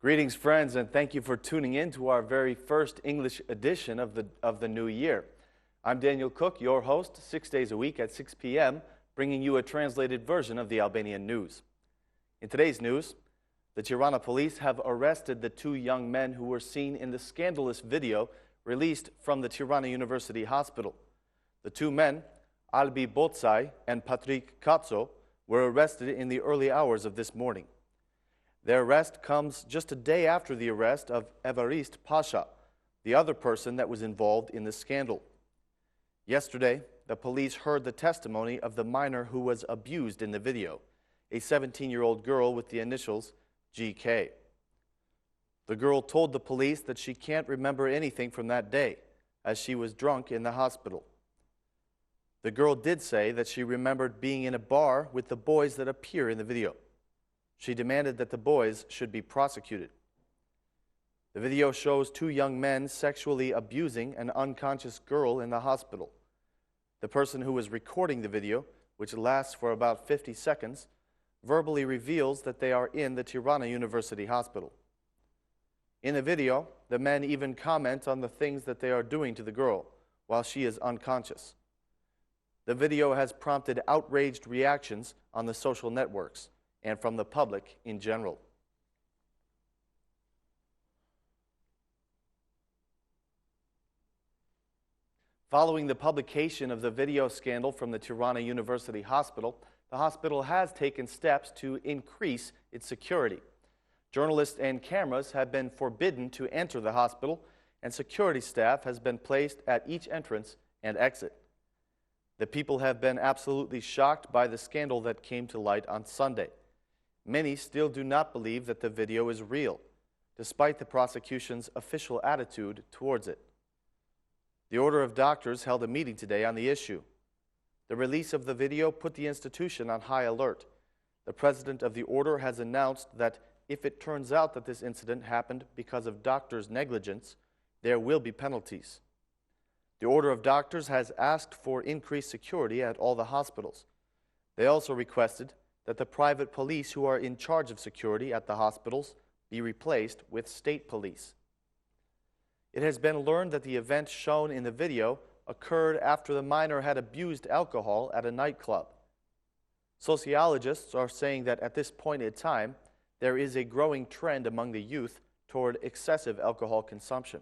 Greetings, friends, and thank you for tuning in to our very first English edition of the new year. I'm Daniel Cook, your host, 6 days a week at 6 p.m., bringing you a translated version of the Albanian news. In today's news, the Tirana police have arrested the two young men who were seen in the scandalous video released from the Tirana University Hospital. The two men, Albi Bocaj and Patrik Kaco, were arrested in the early hours of this morning. Their arrest comes just a day after the arrest of Evarist Pasha, the other person that was involved in the scandal. Yesterday, the police heard the testimony of the minor who was abused in the video, a 17-year-old girl with the initials GK. The girl told the police that she can't remember anything from that day, as she was drunk in the hospital. The girl did say that she remembered being in a bar with the boys that appear in the video. She demanded that the boys should be prosecuted. The video shows two young men sexually abusing an unconscious girl in the hospital. The person who was recording the video, which lasts for about 50 seconds, verbally reveals that they are in the Tirana University Hospital. In the video, the men even comment on the things that they are doing to the girl while she is unconscious. The video has prompted outraged reactions on the social networks and from the public in general. Following the publication of the video scandal from the Tirana University Hospital, the hospital has taken steps to increase its security. Journalists and cameras have been forbidden to enter the hospital, and security staff has been placed at each entrance and exit. The people have been absolutely shocked by the scandal that came to light on Sunday. Many still do not believe that the video is real, despite the prosecution's official attitude towards it. The Order of Doctors held a meeting today on the issue. The release of the video put the institution on high alert. The president of the order has announced that if it turns out that this incident happened because of doctors' negligence, there will be penalties. The Order of Doctors has asked for increased security at all the hospitals. They also requested that the private police who are in charge of security at the hospitals be replaced with state police. It has been learned that the event shown in the video occurred after the minor had abused alcohol at a nightclub. Sociologists are saying that at this point in time, there is a growing trend among the youth toward excessive alcohol consumption.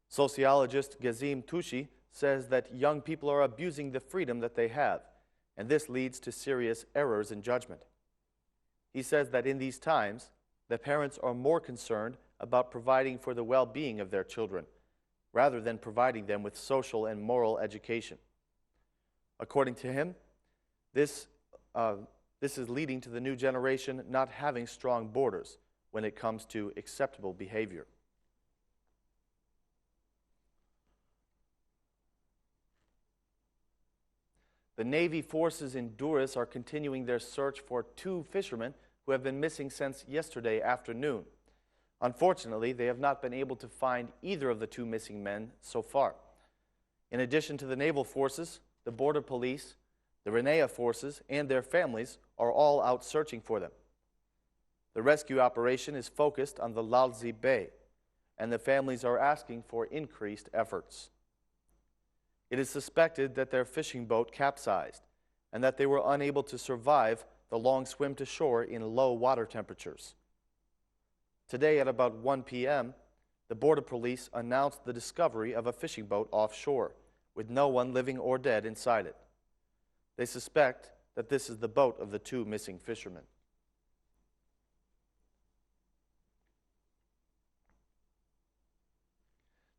Sociologist Gazim Tushi says that young people are abusing the freedom that they have, and this leads to serious errors in judgment. He says that in these times, the parents are more concerned about providing for the well-being of their children, rather than providing them with social and moral education. According to him, this is leading to the new generation not having strong borders when it comes to acceptable behavior. The Navy forces in Durrës are continuing their search for two fishermen who have been missing since yesterday afternoon. Unfortunately, they have not been able to find either of the two missing men so far. In addition to the naval forces, the border police, the RENEA forces, and their families are all out searching for them. The rescue operation is focused on the Lalzi Bay, and the families are asking for increased efforts. It is suspected that their fishing boat capsized and that they were unable to survive the long swim to shore in low water temperatures. Today at about 1 p.m., the border police announced the discovery of a fishing boat offshore with no one living or dead inside it. They suspect that this is the boat of the two missing fishermen.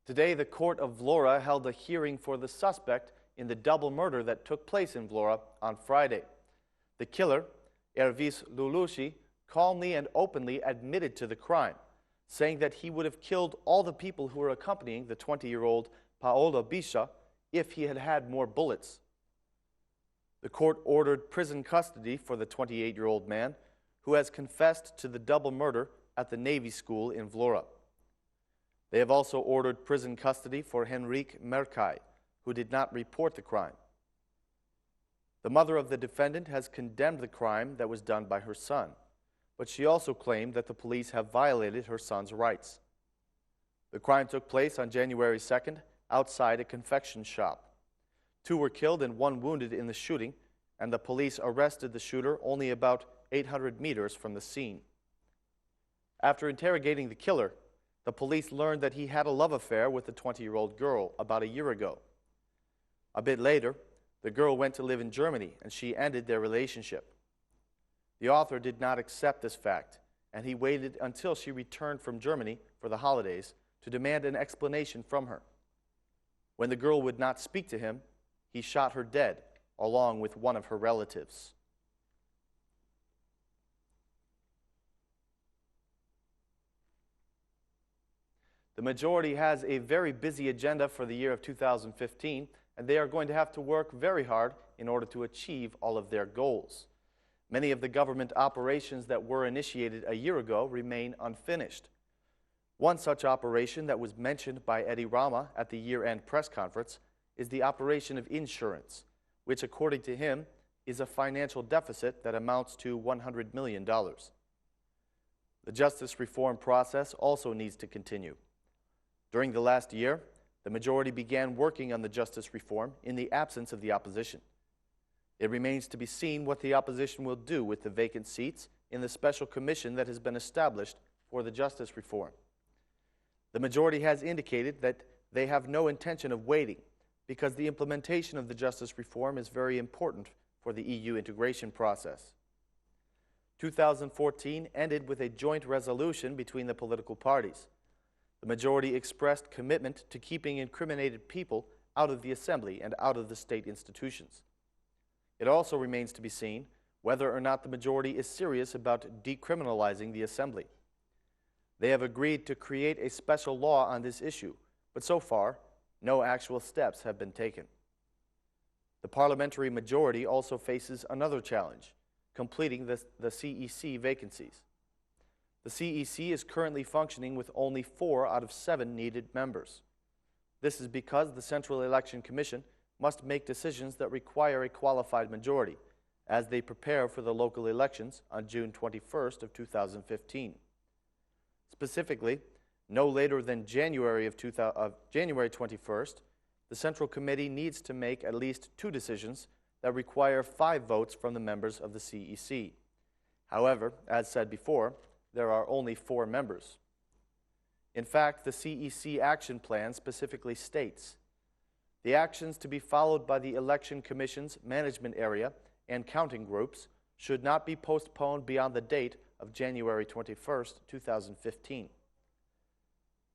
Today, the court of Vlora held a hearing for the suspect in the double murder that took place in Vlora on Friday. The killer, Ervis Lulushi, calmly and openly admitted to the crime, saying that he would have killed all the people who were accompanying the 20-year-old Paolo Bisha if he had had more bullets. The court ordered prison custody for the 28-year-old man, who has confessed to the double murder at the Navy school in Vlora. They have also ordered prison custody for Henrique Mercai, who did not report the crime. The mother of the defendant has condemned the crime that was done by her son. but she also claimed that the police have violated her son's rights. The crime took place on January 2nd outside a confection shop. 2 were killed and 1 wounded in the shooting, and the police arrested the shooter only about 800 meters from the scene. After interrogating the killer, the police learned that he had a love affair with a 20-year-old girl about a year ago. A bit later, the girl went to live in Germany, and she ended their relationship. The author did not accept this fact, and he waited until she returned from Germany for the holidays to demand an explanation from her. When the girl would not speak to him, he shot her dead, along with one of her relatives. The majority has a very busy agenda for the year of 2015, and they are going to have to work very hard in order to achieve all of their goals. Many of the government operations that were initiated a year ago remain unfinished. One such operation that was mentioned by Edi Rama at the year-end press conference is the operation of insurance, which, according to him, is a financial deficit that amounts to $100 million. The justice reform process also needs to continue. During the last year, the majority began working on the justice reform in the absence of the opposition. It remains to be seen what the opposition will do with the vacant seats in the special commission that has been established for the justice reform. The majority has indicated that they have no intention of waiting, because the implementation of the justice reform is very important for the EU integration process. 2014 ended with a joint resolution between the political parties. The majority expressed commitment to keeping incriminated people out of the assembly and out of the state institutions. It also remains to be seen whether or not the majority is serious about decriminalizing the assembly. They have agreed to create a special law on this issue, but so far, no actual steps have been taken. The parliamentary majority also faces another challenge, completing the CEC vacancies. The CEC is currently functioning with only 4 out of 7 needed members. This is because the Central Election Commission must make decisions that require a qualified majority as they prepare for the local elections on June 21st of 2015. Specifically, no later than January 21st, the Central Committee needs to make at least 2 decisions that require 5 votes from the members of the CEC. However, as said before, there are only 4 members. In fact, the CEC action plan specifically states, the actions to be followed by the Election Commission's management area and counting groups should not be postponed beyond the date of January 21st, 2015.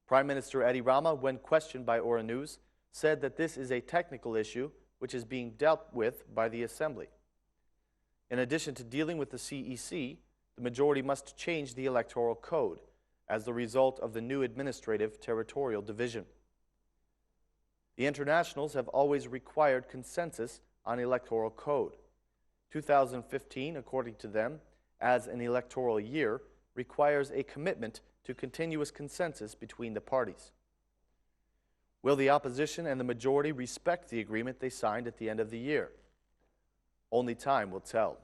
Prime Minister Edi Rama, when questioned by Ora News, said that this is a technical issue which is being dealt with by the Assembly. In addition to dealing with the CEC, the majority must change the electoral code as the result of the new administrative territorial division. The internationals have always required consensus on electoral code. 2015, according to them, as an electoral year, requires a commitment to continuous consensus between the parties. Will the opposition and the majority respect the agreement they signed at the end of the year? Only time will tell.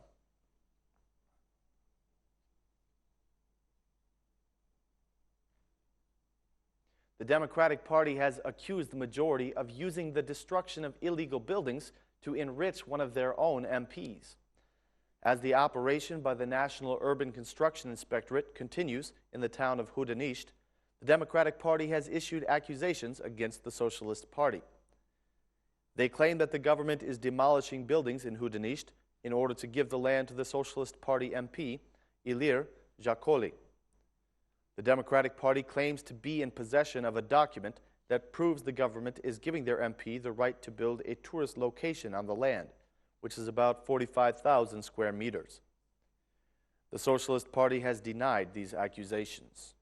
The Democratic Party has accused the majority of using the destruction of illegal buildings to enrich one of their own MPs. As the operation by the National Urban Construction Inspectorate continues in the town of Hudanisht, the Democratic Party has issued accusations against the Socialist Party. They claim that the government is demolishing buildings in Hudanisht in order to give the land to the Socialist Party MP, Ilir Jacoli. The Democratic Party claims to be in possession of a document that proves the government is giving their MP the right to build a tourist location on the land, which is about 45,000 square meters. The Socialist Party has denied these accusations.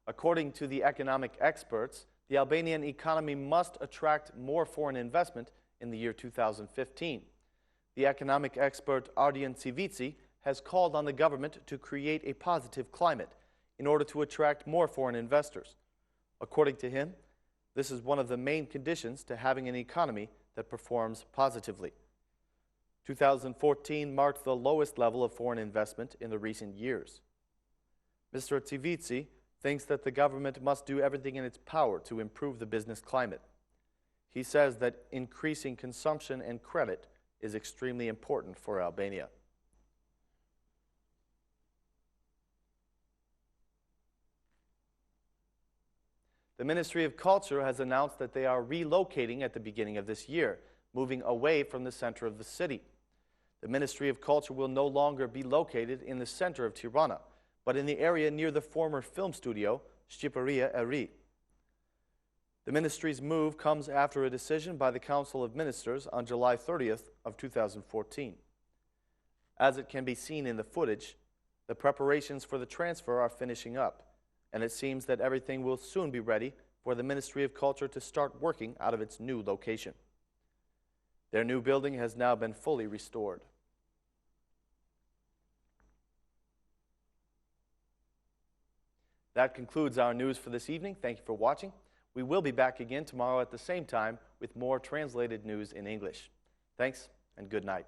According to the economic experts, the Albanian economy must attract more foreign investment in the year 2015. The economic expert Ardian Civici has called on the government to create a positive climate in order to attract more foreign investors. According to him, this is one of the main conditions to having an economy that performs positively. 2014 marked the lowest level of foreign investment in the recent years. Mr. Tsivizi thinks that the government must do everything in its power to improve the business climate. He says that increasing consumption and credit is extremely important for Albania. The Ministry of Culture has announced that they are relocating at the beginning of this year, moving away from the center of the city. The Ministry of Culture will no longer be located in the center of Tirana, but in the area near the former film studio, Shqiperia e Ri. The ministry's move comes after a decision by the Council of Ministers on July 30th of 2014. As it can be seen in the footage, the preparations for the transfer are finishing up, and it seems that everything will soon be ready for the Ministry of Culture to start working out of its new location. Their new building has now been fully restored. That concludes our news for this evening. Thank you for watching. We will be back again tomorrow at the same time with more translated news in English. Thanks and good night.